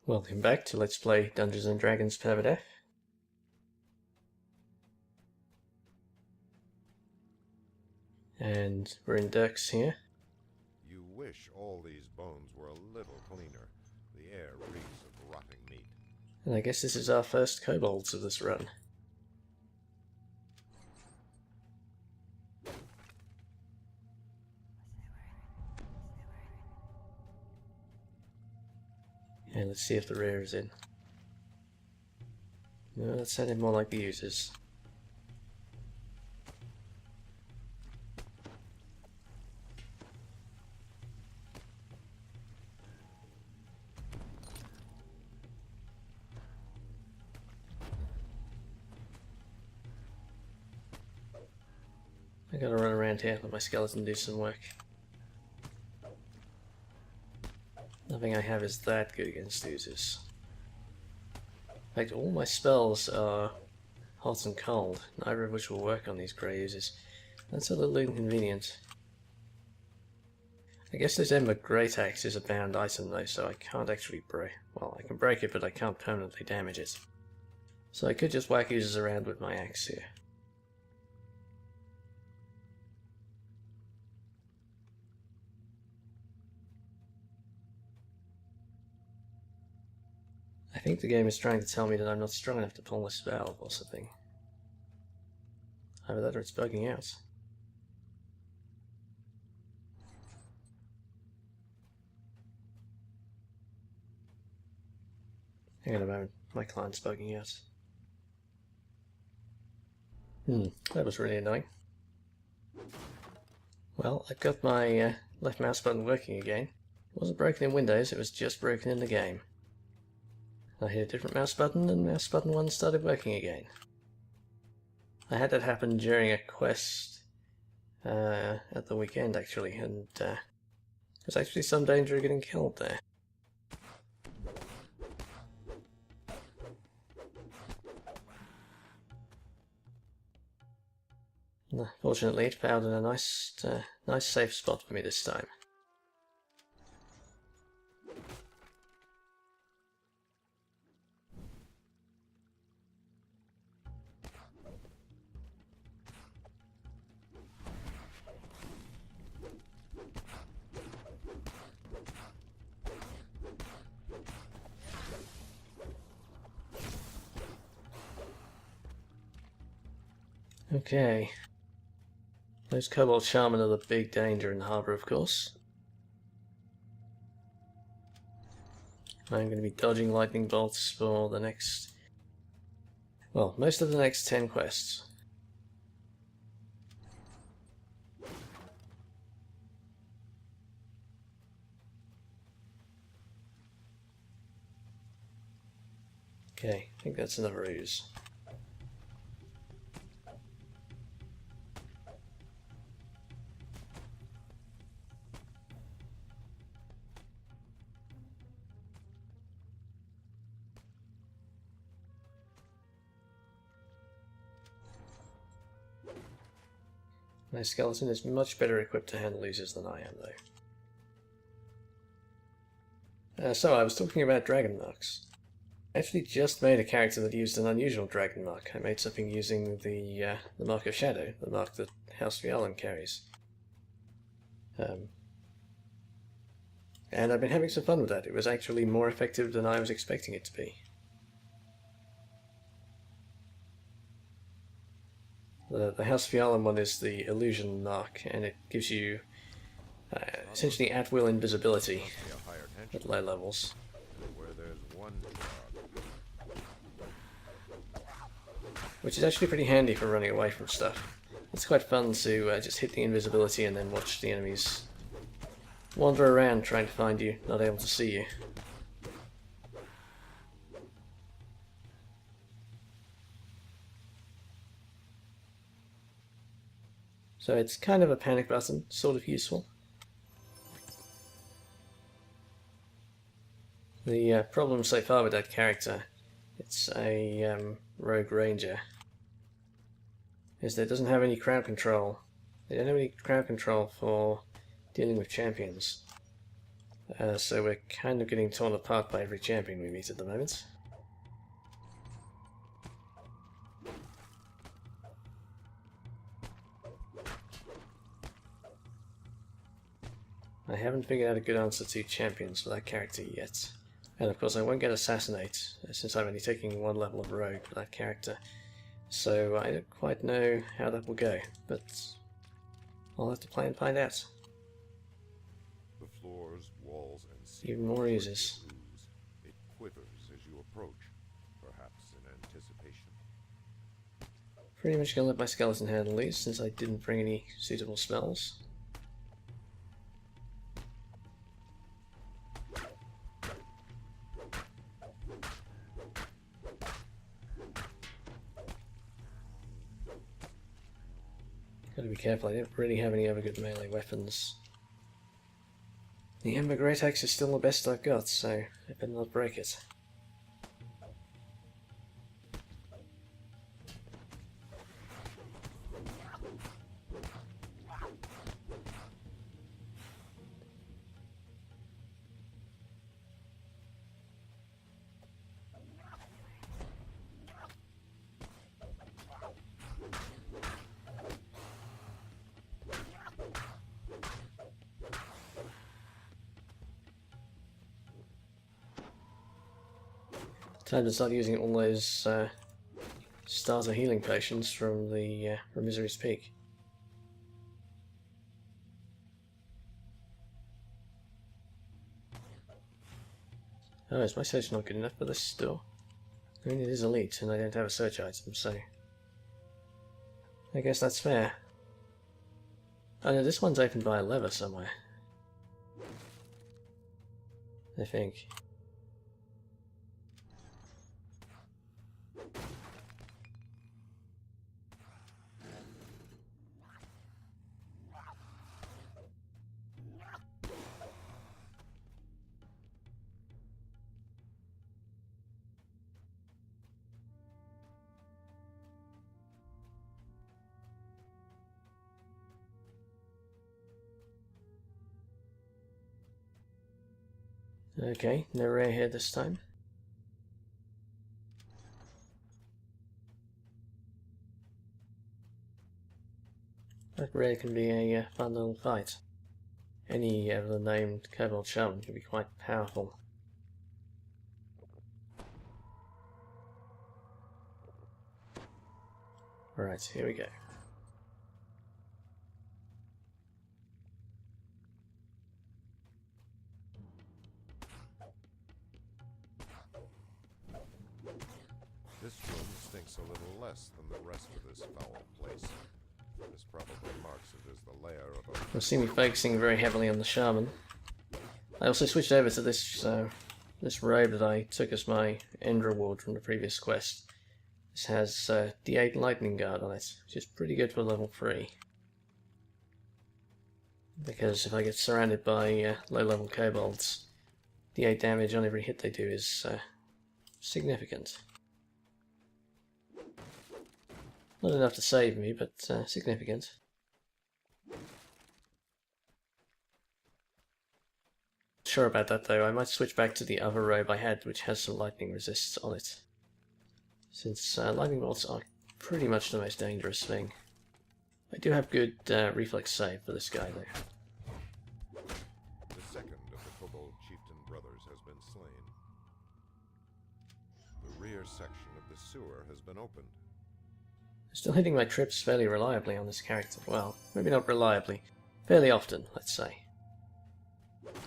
Welcome back to Let's Play Dungeons & Dragons Permadeath. And we're in Durk's here. You wish all these bones were a little cleaner. The air reeks of rotting meat. And I guess this is our first kobolds of this run. And let's see if the rare is in. No, that sounded more like the users. I gotta run around here, let my skeleton do some work. Nothing I have is that good against users. In fact, all my spells are hot and cold, neither of which will work on these grey users. That's a little inconvenient. I guess this Ember Great Axe is a bound item though, so I can't actually break. Well, I can break it, but I can't permanently damage it. So I could just whack users around with my axe here. I think the game is trying to tell me that I'm not strong enough to pull this valve or something. Either that or it's bugging out. Hang on a moment, my client's bugging out. That was really annoying. Well, I've got my left mouse button working again. It wasn't broken in Windows, it was just broken in the game. I hit a different mouse button and mouse button 1 started working again. I had that happen during a quest at the weekend actually, and there's actually some danger of getting killed there. Fortunately it found a nice safe spot for me this time. Okay. Those Kobold Shaman are the big danger in the harbour, of course. I'm going to be dodging lightning bolts for the next... well, most of the next 10 quests. Okay, I think that's another ruse. My skeleton is much better equipped to handle users than I am, though. So, I was talking about dragon marks. I actually just made a character that used an unusual dragon mark. I made something using the Mark of Shadow, the mark that House Vialan carries. And I've been having some fun with that. It was actually more effective than I was expecting it to be. The House Vialan one is the illusion mark, and it gives you essentially at-will invisibility at low levels. Where there's one Which is actually pretty handy for running away from stuff. It's quite fun to just hit the invisibility and then watch the enemies wander around trying to find you, not able to see you. So it's kind of a panic button, sort of useful. The problem so far with that character, it's a rogue ranger, is that it doesn't have any crowd control. They don't have any crowd control for dealing with champions. So we're kind of getting torn apart by every champion we meet at the moment. I haven't figured out a good answer to champions for that character yet. And of course I won't get Assassinate, since I'm only taking one level of Rogue for that character. So I don't quite know how that will go, but I'll have to play and find out. The floors, walls, and Even more uses. It quivers as you approach, perhaps in anticipation. Pretty much gonna let my skeleton handle these, since I didn't bring any suitable spells. Gotta be careful, I don't really have any other good melee weapons. The Ember Great Axe is still the best I've got, so I better not break it. Time to start using all those starter healing potions from the from Misery's Peak. Oh, is my search not good enough for this still? I mean, it is elite, and I don't have a search item, so I guess that's fair. Oh no, this one's opened by a lever somewhere. I think. Okay, no rare here this time. That rare can be a fun little fight. Any of the named Kobold Shaman can be quite powerful. Alright, here we go. This room stinks a little less than the rest of this foul place. This probably marks it as the lair of a... You'll see me focusing very heavily on the Shaman. I also switched over to this this robe that I took as my end reward from the previous quest. This has D8 Lightning Guard on it, which is pretty good for level 3. Because if I get surrounded by low level kobolds, D8 damage on every hit they do is significant. Not enough to save me, but significant. Sure about that though, I might switch back to the other robe I had which has some lightning resists on it. Since lightning bolts are pretty much the most dangerous thing. I do have good reflex save for this guy though. The second of the Kobold Chieftain brothers has been slain. The rear section of the sewer has been opened. Still hitting my trips fairly reliably on this character. Well, maybe not reliably. Fairly often, let's say.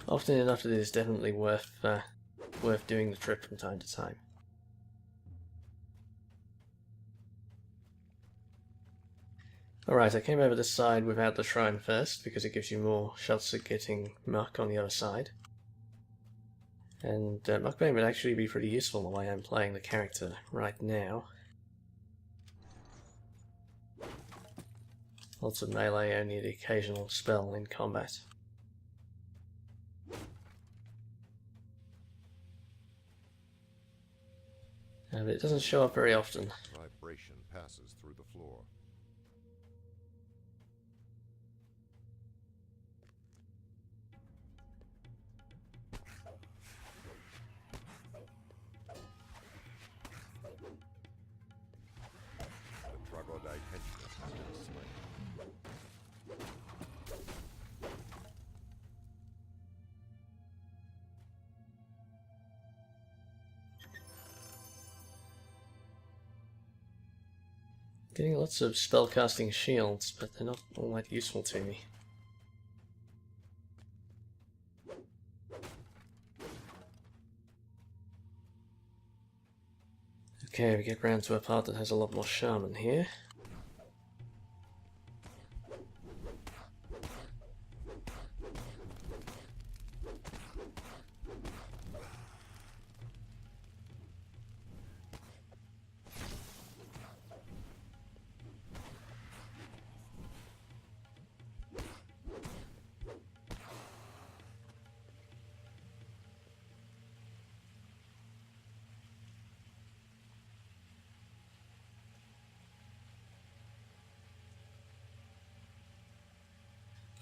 Often enough that it is definitely worth doing the trip from time to time. Alright, I came over this side without the shrine first, because it gives you more shots at getting Muck on the other side. And Muckbane would actually be pretty useful the way I'm playing the character right now. Lots of melee, only the occasional spell in combat. But it doesn't show up very often. Vibration passes through the floor. Getting lots of spellcasting shields, but they're not all that useful to me. Okay, we get round to a part that has a lot more shaman here.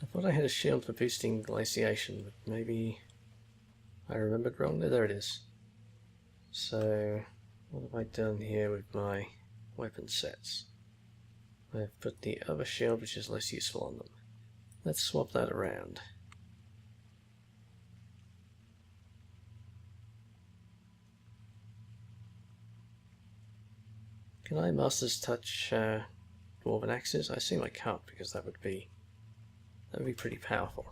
I thought I had a shield for boosting glaciation, but maybe I remembered wrong. No, there it is. So, what have I done here with my weapon sets? I've put the other shield, which is less useful, on them. Let's swap that around. Can I Master's Touch Dwarven Axes? I assume I can't, because that would be pretty powerful.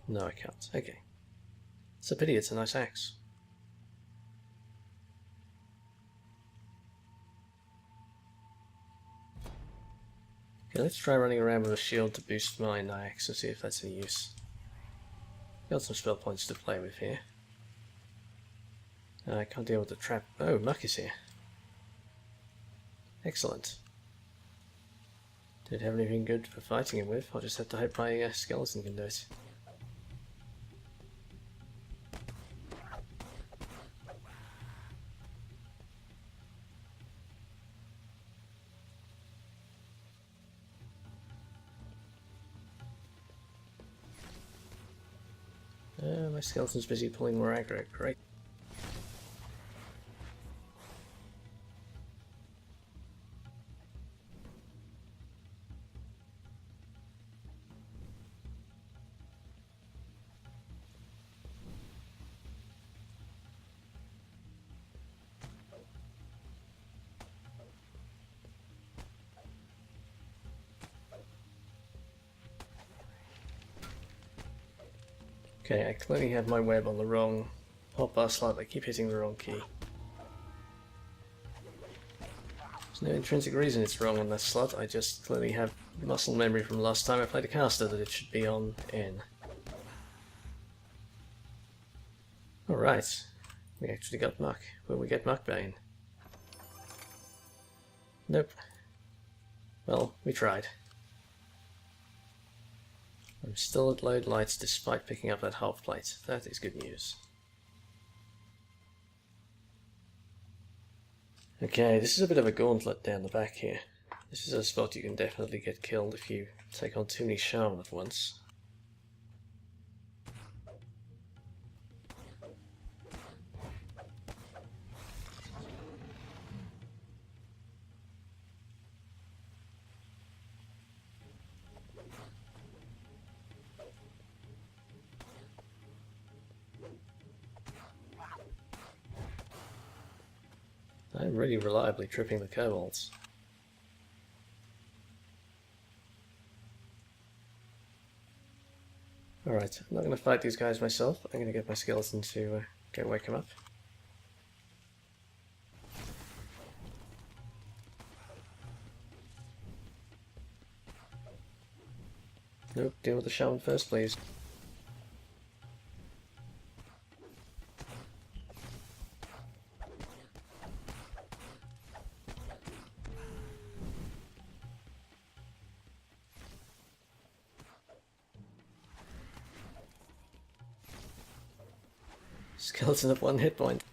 No, I can't. Okay. It's a pity, it's a nice axe. Okay, let's try running around with a shield to boost my axe and see if that's any use. Got some spell points to play with here. I can't deal with the trap. Oh, Muck is here. Excellent. Don't have anything good for fighting him with. I'll just have to hope my skeleton can do it. My skeleton's busy pulling more aggro. Great. Okay, I clearly have my web on the wrong hotbar slot. I keep hitting the wrong key. There's no intrinsic reason it's wrong on that slot. I just clearly have muscle memory from last time I played a caster that it should be on N. Alright, we actually got Muck. Will we get Muckbane? Nope. Well, we tried. I'm still at load lights despite picking up that half plate. That is good news. Okay, this is a bit of a gauntlet down the back here. This is a spot you can definitely get killed if you take on too many shaman at once. I'm really reliably tripping the kobolds. Alright, I'm not going to fight these guys myself. I'm going to get my skeleton to go wake them up. Nope, deal with the shaman first, please. Skeleton of 1 hit point.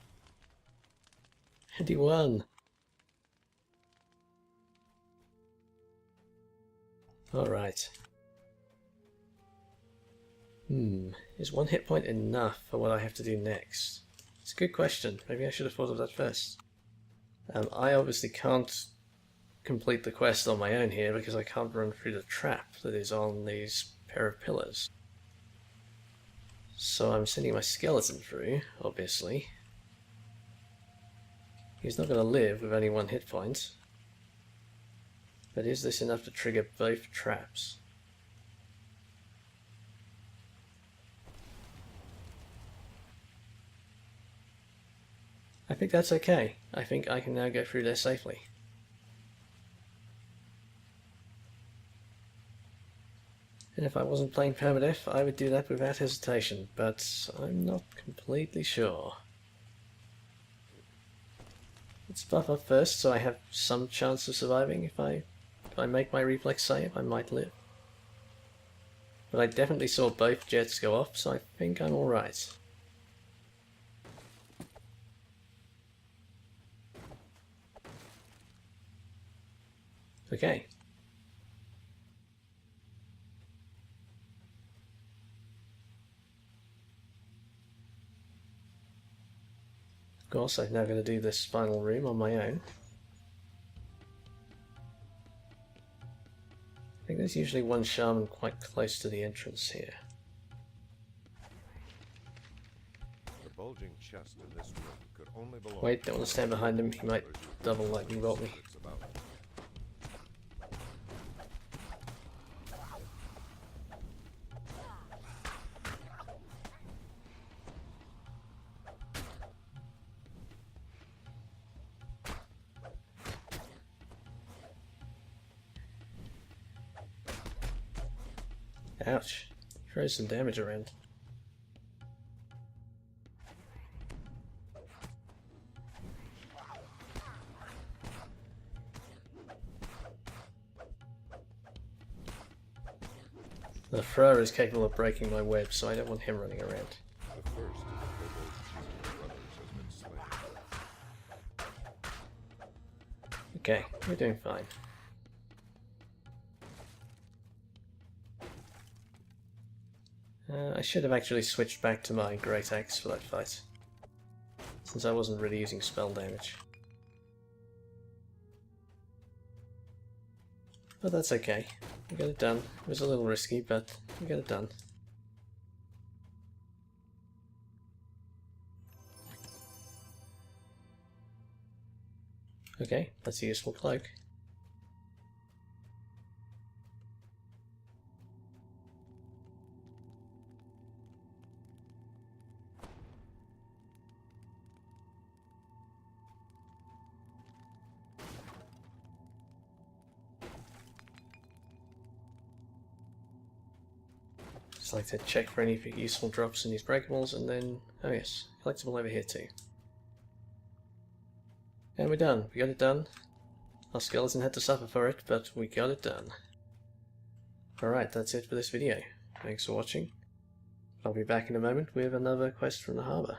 And he won. Alright. Is 1 hit point enough for what I have to do next? It's a good question. Maybe I should have thought of that first. I obviously can't complete the quest on my own here because I can't run through the trap that is on these pair of pillars. So I'm sending my skeleton through, obviously. He's not going to live with only 1 hit point. But is this enough to trigger both traps? I think that's okay. I think I can now go through there safely. And if I wasn't playing permadeath, I would do that without hesitation, but I'm not completely sure. Let's buff up first so I have some chance of surviving. If I make my reflex save, I might live. But I definitely saw both jets go off, so I think I'm alright. Okay. Of course, I'm now going to do this final room on my own. I think there's usually one shaman quite close to the entrance here. The bulging chest in this room could only belong. Wait, don't want to stand behind him, he might double lightning bolt me. Ouch. Throws some damage around. The thrower is capable of breaking my web, so I don't want him running around. The first of the Kobold brothers has been slain. Okay, we're doing fine. I should have actually switched back to my Great Axe for that fight, since I wasn't really using spell damage. But that's okay. We got it done. It was a little risky, but we got it done. Okay, that's a useful cloak. Just like to check for any useful drops in these breakables, and then, oh yes, collectible over here too. And we're done. We got it done. Our skeleton had to suffer for it, but we got it done. Alright, that's it for this video. Thanks for watching. I'll be back in a moment with another quest from the harbour.